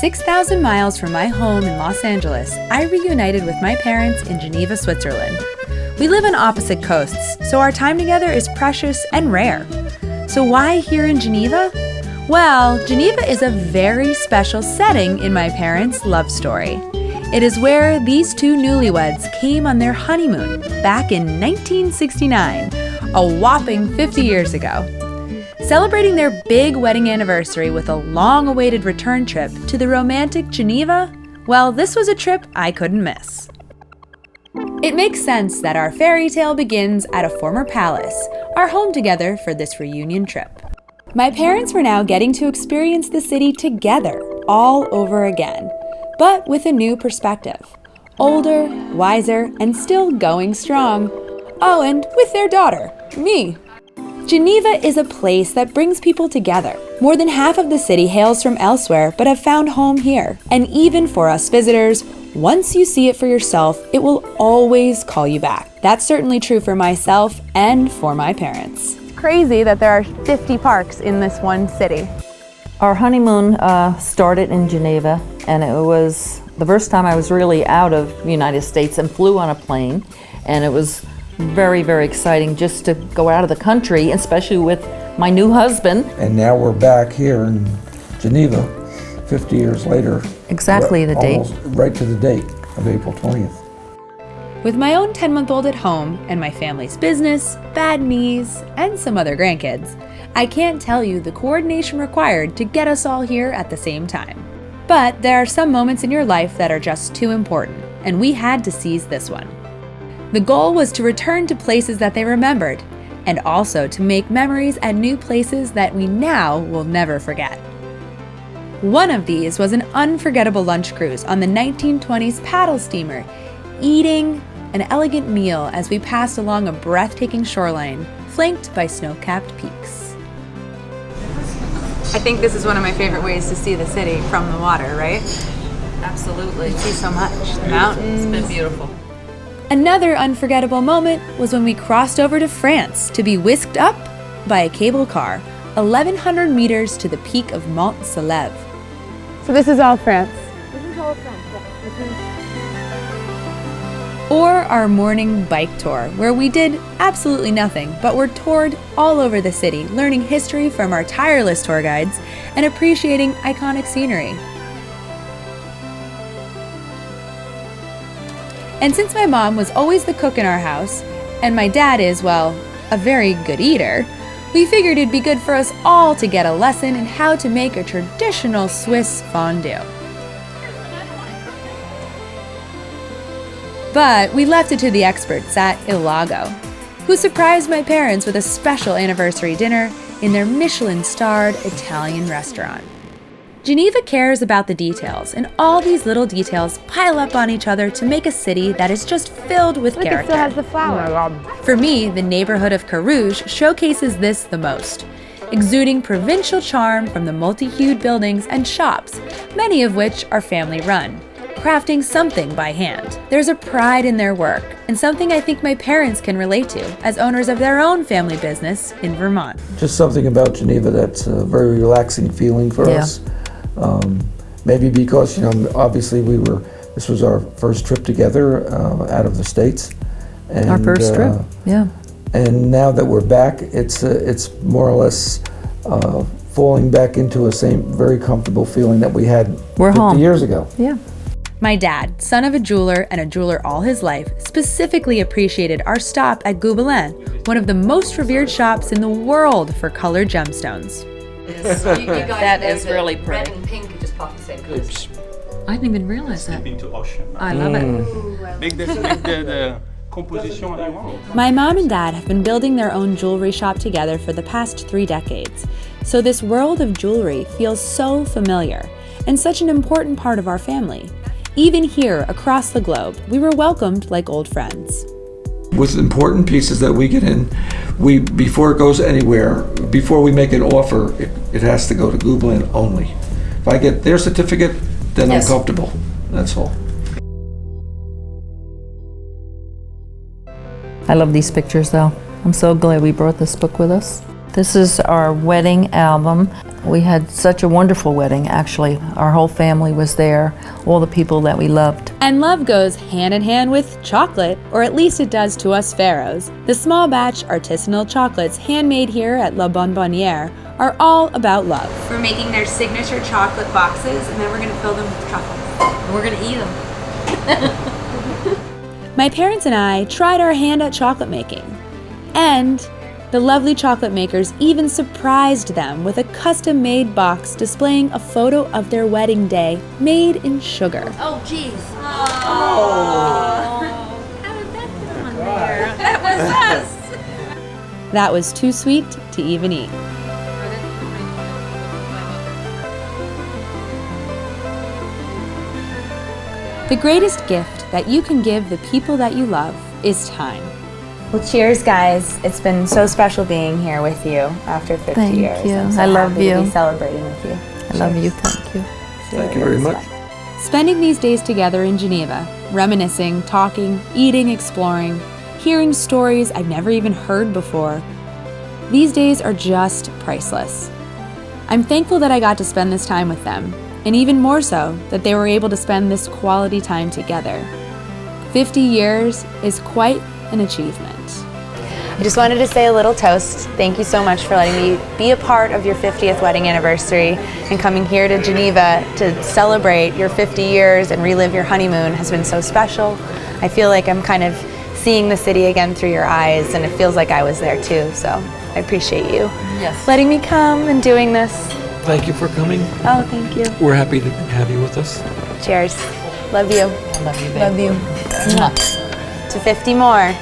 6,000 miles from my home in Los Angeles, I reunited with my parents in Geneva, Switzerland. We live on opposite coasts, so our time together is precious and rare. So why here in Geneva? Well, Geneva is a very special setting in my parents' love story. It is where these two newlyweds came on their honeymoon back in 1969, a whopping 50 years ago. Celebrating their big wedding anniversary with a long-awaited return trip to the romantic Geneva, well, this was a trip I couldn't miss. It makes sense that our fairy tale begins at a former palace, our home together for this reunion trip. My parents were now getting to experience the city together, all over again, but with a new perspective. Older, wiser, and still going strong. Oh, and with their daughter, me. Geneva is a place that brings people together. More than half of the city hails from elsewhere but have found home here. And even for us visitors, once you see it for yourself, it will always call you back. That's certainly true for myself and for my parents. Crazy that there are 50 parks in this one city. Our honeymoon started in Geneva, and it was the first time I was really out of the United States and flew on a plane, and it was very, very exciting just to go out of the country, especially with my new husband. And now we're back here in Geneva, 50 years later. Exactly the date. Almost right to the date of April 20th. With my own 10-month-old at home and my family's business, bad knees, and some other grandkids, I can't tell you the coordination required to get us all here at the same time. But there are some moments in your life that are just too important, and we had to seize this one. The goal was to return to places that they remembered, and also to make memories at new places that we now will never forget. One of these was an unforgettable lunch cruise on the 1920s paddle steamer, eating an elegant meal as we passed along a breathtaking shoreline, flanked by snow-capped peaks. I think this is one of my favorite ways to see the city from the water, right? Absolutely. You see so much. The mountains. It's been beautiful. Another unforgettable moment was when we crossed over to France to be whisked up by a cable car, 1,100 meters to the peak of Mont Saleve. So this is all France? This is all France, yeah. Or our morning bike tour, where we did absolutely nothing, but were toured all over the city, learning history from our tireless tour guides and appreciating iconic scenery. And since my mom was always the cook in our house, and my dad is, well, a very good eater, we figured it'd be good for us all to get a lesson in how to make a traditional Swiss fondue. But we left it to the experts at Lago, who surprised my parents with a special anniversary dinner in their Michelin-starred Italian restaurant. Geneva cares about the details, and all these little details pile up on each other to make a city that is just filled with character. It still has the flower. Oh my God. For me, the neighborhood of Carouge showcases this the most, exuding provincial charm from the multi-hued buildings and shops, many of which are family-run, crafting something by hand. There's a pride in their work, and something I think my parents can relate to as owners of their own family business in Vermont. Just something about Geneva that's a very relaxing feeling for us. Maybe because, obviously this was our first trip together out of the States. And, Our first trip, yeah. And now that we're back, it's more or less falling back into a same very comfortable feeling that we had 50 years ago. Yeah. My dad, son of a jeweler and a jeweler all his life, specifically appreciated our stop at Gubelin, one of the most revered shops in the world for colored gemstones. That is really pretty. Red and pink just pop the same color. I didn't even realize that. Into ocean. I love it. Make the composition you want. My mom and dad have been building their own jewelry shop together for the past 3 decades, so this world of jewelry feels so familiar and such an important part of our family. Even here, across the globe, we were welcomed like old friends. With important pieces that we get in, before it goes anywhere, before we make an offer, it has to go to Gubelin only. If I get their certificate, then I'm comfortable. That's all. I love these pictures though. I'm so glad we brought this book with us. This is our wedding album. We had such a wonderful wedding, actually. Our whole family was there, all the people that we loved. And love goes hand in hand with chocolate, or at least it does to us Pharaohs. The small batch artisanal chocolates handmade here at La Bonbonniere are all about love. We're making their signature chocolate boxes, and then we're gonna fill them with truffles. And we're gonna eat them. My parents and I tried our hand at chocolate making, and the lovely chocolate makers even surprised them with a custom-made box displaying a photo of their wedding day made in sugar. Oh, geez. That was too sweet to even eat. The greatest gift that you can give the people that you love is time. Well, cheers, guys. It's been so special being here with you after 50 Thank years. you. I'm so I love happy you. to be celebrating with you. I love you, thank you. Thank you very much. Spending these days together in Geneva, reminiscing, talking, eating, exploring, hearing stories I've never even heard before. These days are just priceless. I'm thankful that I got to spend this time with them, and even more so that they were able to spend this quality time together. 50 years is quite an achievement. I just wanted to say a little toast. Thank you so much for letting me be a part of your 50th wedding anniversary, and coming here to Geneva to celebrate your 50 years and relive your honeymoon has been so special. I feel like I'm kind of seeing the city again through your eyes, and it feels like I was there too, so I appreciate you letting me come and doing this. Thank you for coming. Oh, thank you. We're happy to have you with us. Cheers. Love you. I love you, babe. Love you. Mwah. To 50 more.